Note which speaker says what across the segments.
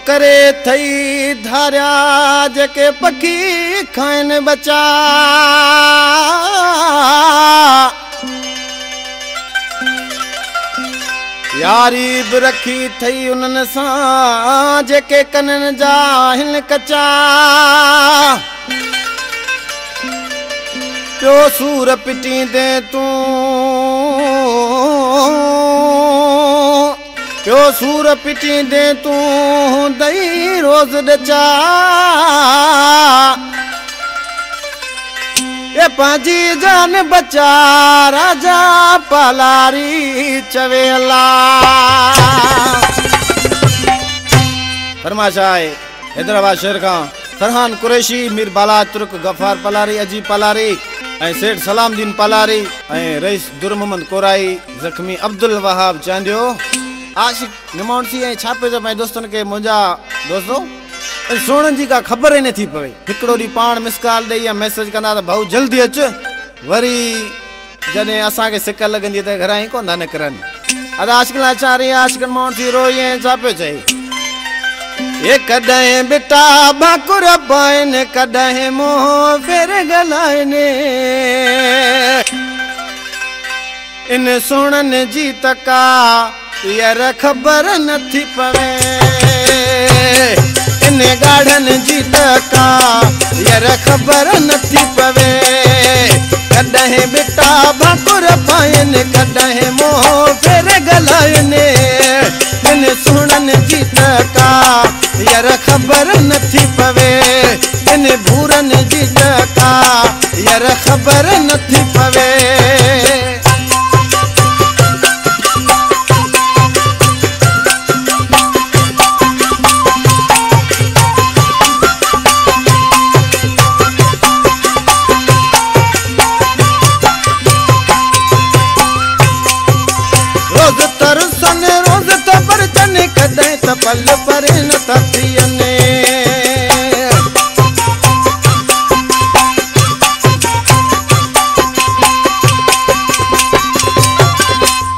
Speaker 1: करे थई धारिया जेके पखी खाइन बचा यारी बि रखी थई उन्हनि सां जेके कननि जा हिन कचा पियो सूर पिटींदे तूं पियो सूर पिटींदे तूं दई रोज़ ॾचा ये पंहिंजी जान बचा राजा पलारी चवे अल्लाह। फरमाइश आहे हैदराबाद शहर खां फरहान कुरैशी मीर बाला तुर्क गफ़ार पलारी अजीब पलारी ऐं सेठ सलामदीन पलारी ऐं रईस दुर मोहम्मद कोराई ज़ख्मी अब्दुल वहाब चांदियो आशिक निमाणसी ऐं छापे जो पंहिंजे दोस्तनि खे मुंहिंजा दोस्तो सोणनि जी का ख़बर ई नथी पवे हिकिड़ो ॾींहुं पाण मिस कॉल ॾेई या मैसेज कंदा त भाऊ जल्दी अचु वरी जॾहिं असांखे सिक लॻंदी त घरां ई कोन था निकिरनि अदा आशिक लाइ चारी आशिकनि माण्हू थी रोई ऐं छा पियो चई ये कॾहिं बेटा भाकुर पाइनि कॾहिं मोह फेर गलाइनि इन सोणनि जी तका यार ख़बर नथी पवे इन गाढ़नि जी तका यार ख़बर नथी पवे कॾहिं बेटा भाकुर पाइनि कॾहिं मोह फेर गलाइनि इन सोणनि जी तका यार ख़बर नथी पवे इन भूरनि जी तका यार ख़बर नथी पवे पल पर न थियने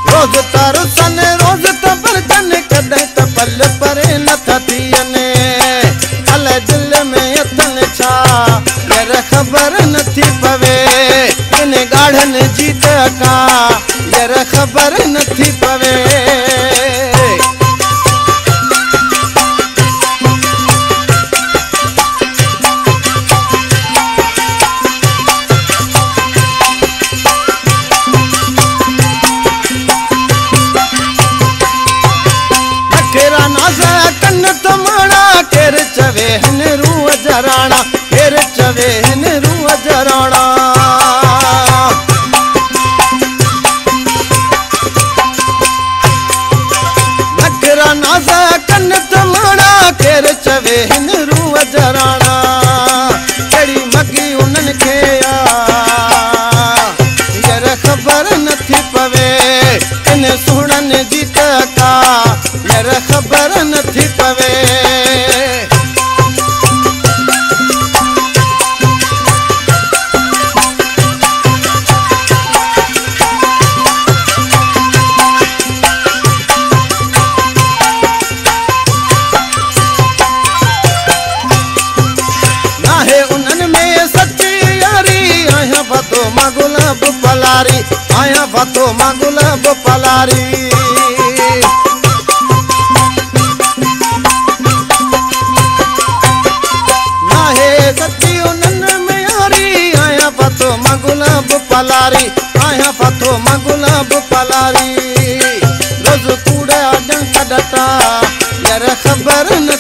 Speaker 1: रोज़ तरसन रोज़ तबरजन कॾहिं त पल पर न थियने अल दिल में अथन छा यार ख़बर नथी पवे इन गाढ़नि जी तका यार ख़बर नथी पवे केर चवे हिन रूह जराणा केर चवे हिन रूह जराणा नखरा नाज़ कन तमाणा केर चवे हिन रूह जराणा कहिड़ी मगी उन्हनि खे यार ख़बर नथी पवे इन सोणनि जी तका यार ख़बर नथी पवे पलारी आया फातो मां गुलाब पलारी नाहे सच्ची उन्हनि में यारी आया फातो मां गुलाब पलारी आया फातो मां गुलाब पलारी रोज़ कूड़ा डंक डटा यार ख़बर न